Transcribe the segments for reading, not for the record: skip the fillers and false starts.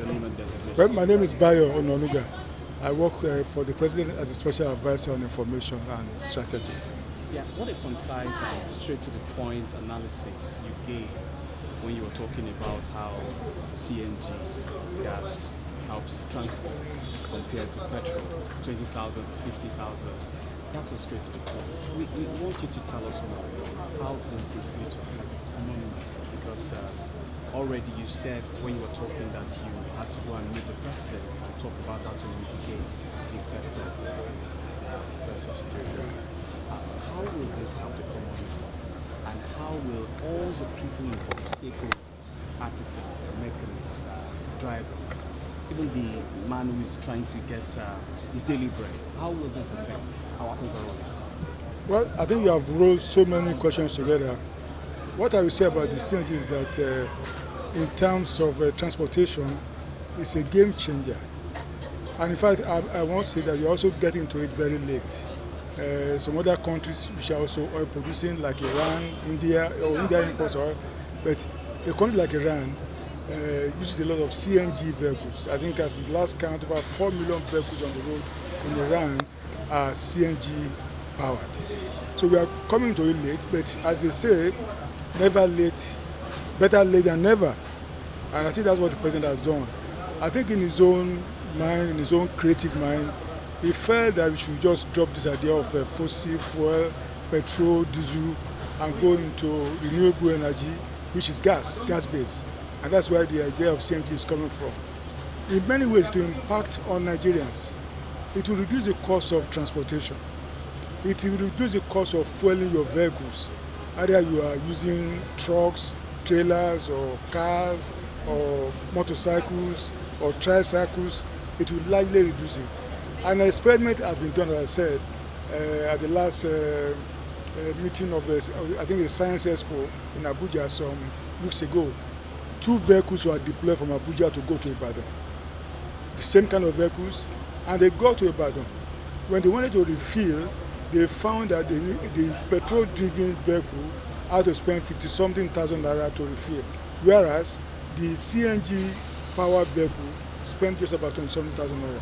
your name and designation. Well, my name is Bayo Onanuga. I work for the President as a Special Advisor on Information and Strategy. Yeah, what a concise and straight to the point analysis you gave when you were talking about how CNG gas helps transport compared to petrol, 20,000 to 50,000. That was straight to the point. We want you to tell us more how this is going to affect the common man, because already you said when you were talking that you had to go and meet the president and talk about how to mitigate the effect of fuel subsidy. How will this help the common man? And how will all the people involved, stakeholders, artisans, mechanics, drivers, even the man who is trying to get his daily bread, how will this affect our overall? Well, I think you have rolled so many questions together. What I will say about the CNG is that in terms of transportation, it's a game changer. And in fact, I want to say that you're also getting to it very late. Some other countries which are also oil producing, like Iran, India, or India imports oil, but a country like Iran uses a lot of CNG vehicles. I think as the last count, about 4 million vehicles on the road in Iran are CNG powered. So we are coming to it late, but as they say, never late, better late than never. And I think that's what the president has done. I think in his own mind, in his own creative mind, he felt that we should just drop this idea of fossil fuel, petrol, diesel, and go into renewable energy, which is gas-based. And that's where the idea of CNG is coming from. In many ways, to impact on Nigerians, it will reduce the cost of transportation. It will reduce the cost of fueling your vehicles. Either you are using trucks, trailers, or cars, or motorcycles, or tricycles, it will likely reduce it. An experiment has been done, as I said, at the last meeting of I think the Science Expo in Abuja some weeks ago. 2 vehicles were deployed from Abuja to go to Ibadan. The same kind of vehicles, and they got to Ibadan. When they wanted to refill, they found that the petrol-driven vehicle had to spend 50-something thousand naira to refill, whereas the CNG-powered vehicle spent just about 20-something thousand naira.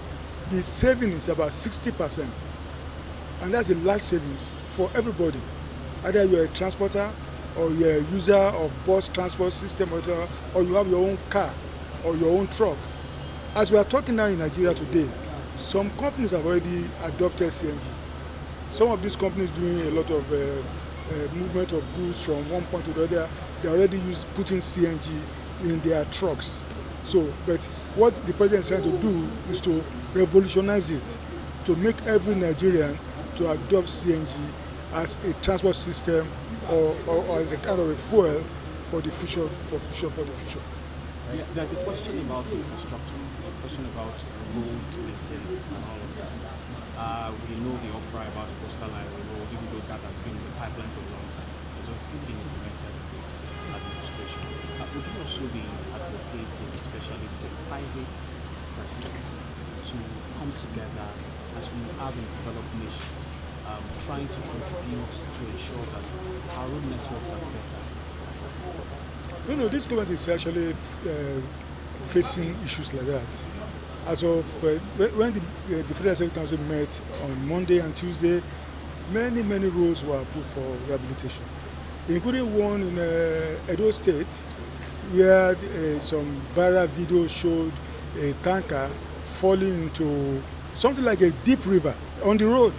The saving is about 60%, and that's a large savings for everybody. Either you're a transporter, or you're a user of bus transport system, or you have your own car or your own truck. As we are talking now in Nigeria today, some companies have already adopted CNG. Some of these companies doing a lot of movement of goods from one point to the other, they already putting CNG in their trucks. So, but what the president is trying to do is to revolutionize it, to make every Nigerian to adopt CNG as a transport system or as a kind of a fuel for the future. There's a question about infrastructure, a question about road maintenance and all of that. We know the outcry about the coastal line road, even though that has been in the pipeline for a long time. It's just being implemented in this administration. Would you also be advocating, especially for private persons, to come together as we have in developed nations, trying to contribute to ensure that our road networks are better assessed? No, this government is actually facing issues like that. As of when the Federal Executive Council met on Monday and Tuesday, many roads were approved for rehabilitation, including one in Edo State, where some viral video showed a tanker falling into something like a deep river on the road.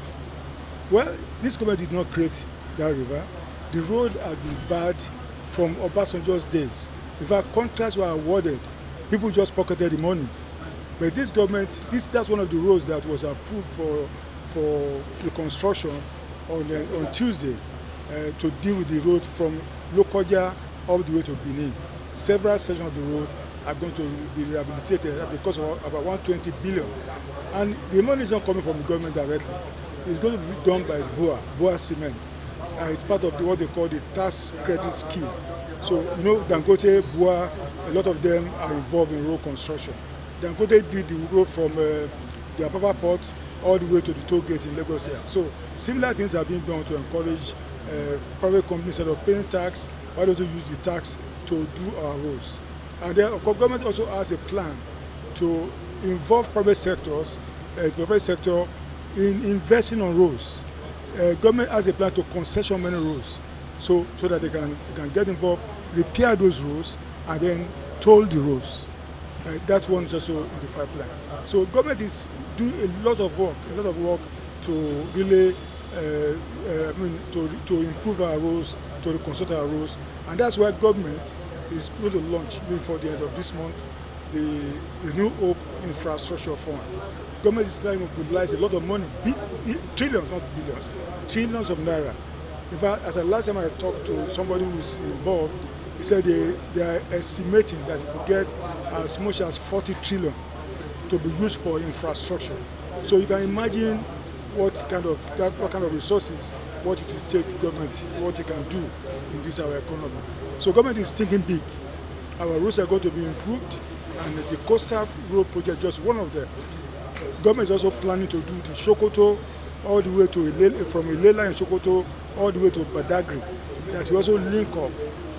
Well, this government did not create that river. The road had been bad from Obasanjo's days. In fact, contracts were awarded. People just pocketed the money. But this government, that's one of the roads that was approved for reconstruction on Tuesday to deal with the road from Lokoja all the way to Benin. Several sections of the road are going to be rehabilitated at the cost of about 120 billion. And the money is not coming from the government directly. It's going to be done by BUA Cement. It's part of what they call the tax credit scheme. So, you know, Dangote, BUA, a lot of them are involved in road construction. Dangote did the road from the Apapa port all the way to the toll gate in Lagos here. So similar things are being done to encourage private companies, instead of paying tax, why don't you use the tax to do our roads? And then, of course, government also has a plan to involve private sectors, the private sector in investing on roads. Government has a plan to concession many roads, so that they can get involved, repair those roads, and then toll the roads. That one is also in the pipeline. So government is doing a lot of work to really, to improve our roads, to reconstruct our roads, and that's why government is going to launch before the end of this month the Renew Hope Infrastructure Fund. Government is trying to mobilize a lot of money, trillions, not billions, trillions of naira. In fact, as the last time I talked to somebody who's involved, he said they are estimating that it could get as much as 40 trillion to be used for infrastructure. So you can imagine what kind of resources, what it will take government, what it can do in this our economy. So government is thinking big. Our roads are going to be improved, and the coastal road project just one of them. Government is also planning to do the Sokoto all the way to from Ilela and Sokoto all the way to Badagry. That will also link up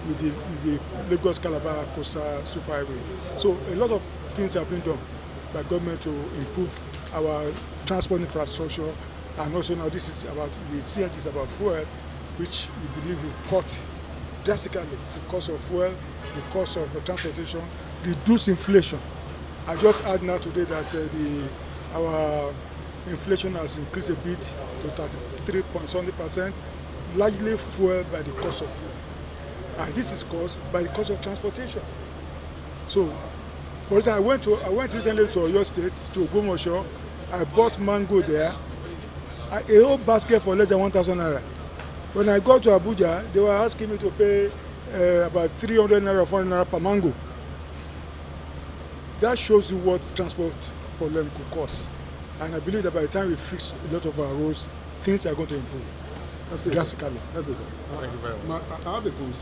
with the Lagos-Calabar coastal superhighway. So a lot of things have been done by government to improve our transport infrastructure, and also now this is about the CNG is about fuel, which we believe will cut drastically the cost of fuel, the cost of transportation, reduce inflation. I just heard now today that our inflation has increased a bit to 33.something%, largely fueled by the cost of fuel. And this is caused by the cost of transportation. So, for instance, I went recently to Oyo State, to Ogbomoso. I bought mango there, a whole basket for less than 1,000 naira. When I got to Abuja, they were asking me to pay about 300 naira, 400 naira per mango. That shows you what transport problem could cause. And I believe that by the time we fix a lot of our roads, things are going to improve drastically. That's it. Thank you very much. I have a